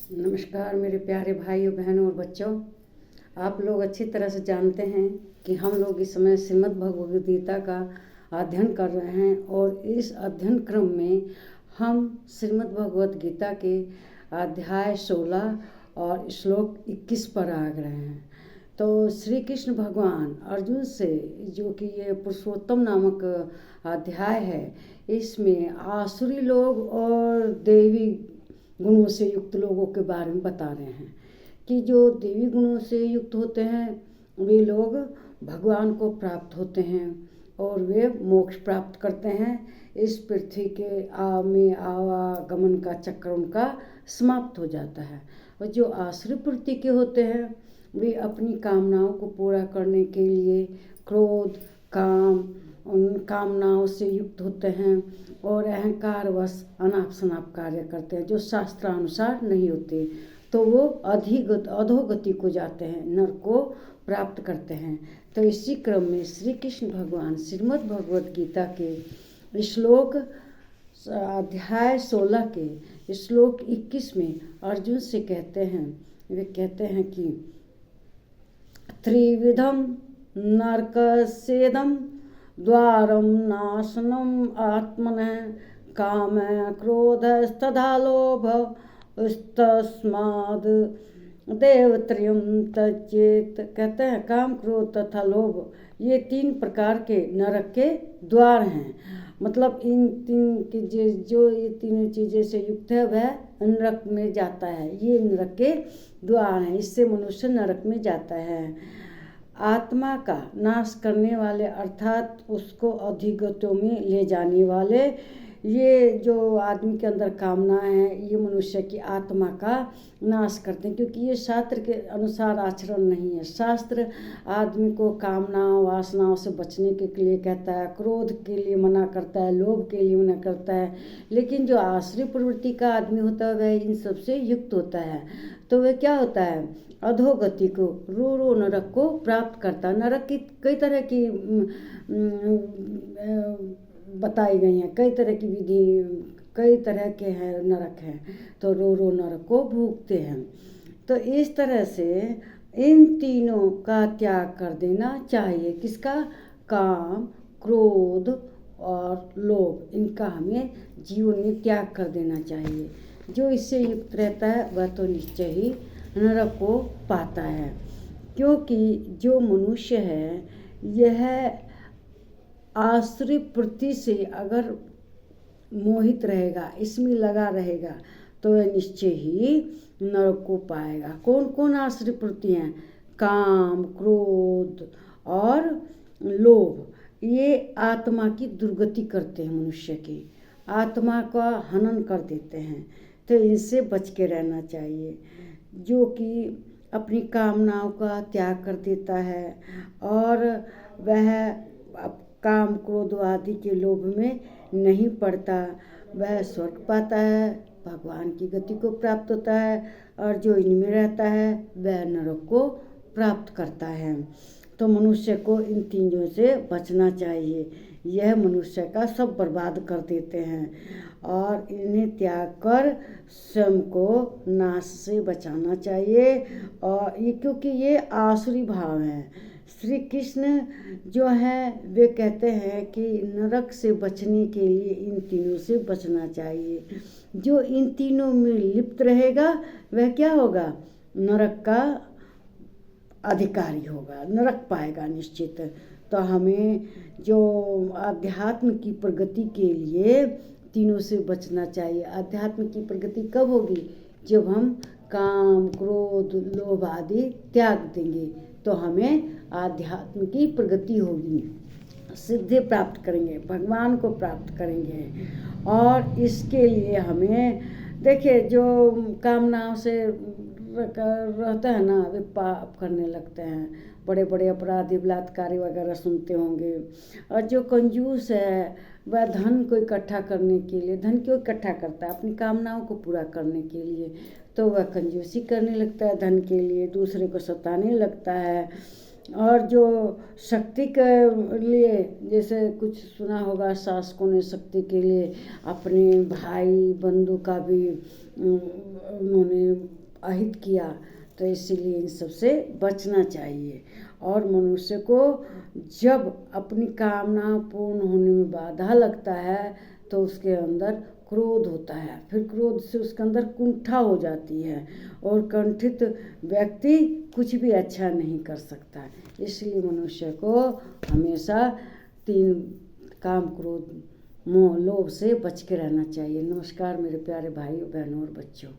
नमस्कार मेरे प्यारे भाइयों बहनों और बच्चों। आप लोग अच्छी तरह से जानते हैं कि हम लोग इस समय श्रीमद् भगवद गीता का अध्ययन कर रहे हैं और इस अध्ययन क्रम में हम श्रीमद् भगवद गीता के अध्याय 16 और श्लोक 21 पर आ गए हैं। तो श्री कृष्ण भगवान अर्जुन से, जो कि ये पुरुषोत्तम नामक अध्याय है, इसमें आसुरी लोग और देवी गुणों से युक्त लोगों के बारे में बता रहे हैं कि जो देवी गुणों से युक्त होते हैं वे लोग भगवान को प्राप्त होते हैं और वे मोक्ष प्राप्त करते हैं। इस पृथ्वी के में आवागमन का चक्र उनका समाप्त हो जाता है। और जो आसुरी प्रवृत्ति के होते हैं वे अपनी कामनाओं को पूरा करने के लिए क्रोध, काम, उन कामनाओं से युक्त होते हैं और अहंकारवश अनाप शनाप कार्य करते हैं जो शास्त्रानुसार नहीं होते, तो वो अधोगति को जाते हैं, नरक को प्राप्त करते हैं। तो इसी क्रम में श्री कृष्ण भगवान श्रीमद् भगवद गीता के श्लोक अध्याय 16 के श्लोक 21 में अर्जुन से कहते हैं, वे कहते हैं कि त्रिविधम नरकस्येदं द्वारम नाशनम आत्मनः काम क्रोधस्तथा लोभ तस्माद् देवत्रयं त्यजेत। कहते हैं काम, क्रोध तथा लोभ ये 3 प्रकार के नरक के द्वार हैं। मतलब इन 3 की जो ये तीनों चीज़ें से युक्त है वह नरक में जाता है। ये नरक के द्वार हैं, इससे मनुष्य नरक में जाता है। आत्मा का नाश करने वाले अर्थात उसको अधोगतियों में ले जाने वाले, ये जो आदमी के अंदर कामनाएं हैं ये मनुष्य की आत्मा का नाश करते हैं, क्योंकि ये शास्त्र के अनुसार आचरण नहीं है। शास्त्र आदमी को कामनाओं वासनाओं से बचने के लिए कहता है, क्रोध के लिए मना करता है, लोभ के लिए मना करता है। लेकिन जो आसुरी प्रवृत्ति का आदमी होता है वह इन सबसे युक्त होता है, तो वह क्या होता है, अधोगति को, रो नरक को प्राप्त करता है। नरक की कई तरह की बताई गई हैं, कई तरह की विधि, कई तरह के हैं नरक हैं, तो रो नरक को भोगते हैं। तो इस तरह से इन तीनों का त्याग कर देना चाहिए। किसका? काम, क्रोध और लोभ, इनका हमें जीवन में त्याग कर देना चाहिए। जो इससे युक्त रहता है वह तो निश्चय ही नरक को पाता है, क्योंकि जो मनुष्य है यह आसुरी प्रवृत्ति से अगर मोहित रहेगा, इसमें लगा रहेगा, तो वह निश्चय ही नरक को पाएगा। कौन कौन आसुरी प्रवृत्ति हैं? काम, क्रोध और लोभ, ये आत्मा की दुर्गति करते हैं, मनुष्य की आत्मा का हनन कर देते हैं। तो इनसे बच के रहना चाहिए। जो कि अपनी कामनाओं का त्याग कर देता है और वह काम, क्रोध आदि के लोभ में नहीं पड़ता, वह स्वर्ग पाता है, भगवान की गति को प्राप्त होता है। और जो इनमें रहता है वह नरक को प्राप्त करता है। तो मनुष्य को इन तीनों से बचना चाहिए। यह मनुष्य का सब बर्बाद कर देते हैं और इन्हें त्याग कर स्वयं को नाश से बचाना चाहिए। और ये क्योंकि ये आसुरी भाव है। श्री कृष्ण जो है वे कहते हैं कि नरक से बचने के लिए इन तीनों से बचना चाहिए। जो इन तीनों में लिप्त रहेगा वह क्या होगा? नरक का अधिकारी होगा, नरक पाएगा निश्चित। तो हमें जो अध्यात्म की प्रगति के लिए तीनों से बचना चाहिए। अध्यात्म की प्रगति कब होगी? जब हम काम, क्रोध, लोभ आदि त्याग देंगे, तो हमें आध्यात्म की प्रगति होगी, सिद्धि प्राप्त करेंगे, भगवान को प्राप्त करेंगे। और इसके लिए हमें देखिए, जो कामनाओं से रहता है ना, वे पाप करने लगते हैं, बड़े बड़े अपराधी, बलात्कारी वगैरह सुनते होंगे। और जो कंजूस है वह धन को इकट्ठा करने के लिए, धन क्यों इकट्ठा करता है? अपनी कामनाओं को पूरा करने के लिए। तो वह कंजूसी करने लगता है धन के लिए, दूसरे को सताने लगता है और जो शक्ति के लिए, जैसे कुछ सुना होगा, शासकों ने शक्ति के लिए अपने भाई बंधु का भी उन्होंने अहित किया। तो इसीलिए इन सब से बचना चाहिए। और मनुष्य को जब अपनी कामना पूर्ण होने में बाधा लगता है तो उसके अंदर क्रोध होता है, फिर क्रोध से उसके अंदर कुंठा हो जाती है और कुंठित व्यक्ति कुछ भी अच्छा नहीं कर सकता। इसलिए मनुष्य को हमेशा 3 काम, क्रोध, मोह, लोभ से बच के रहना चाहिए। नमस्कार मेरे प्यारे भाइयों बहनों और बच्चों।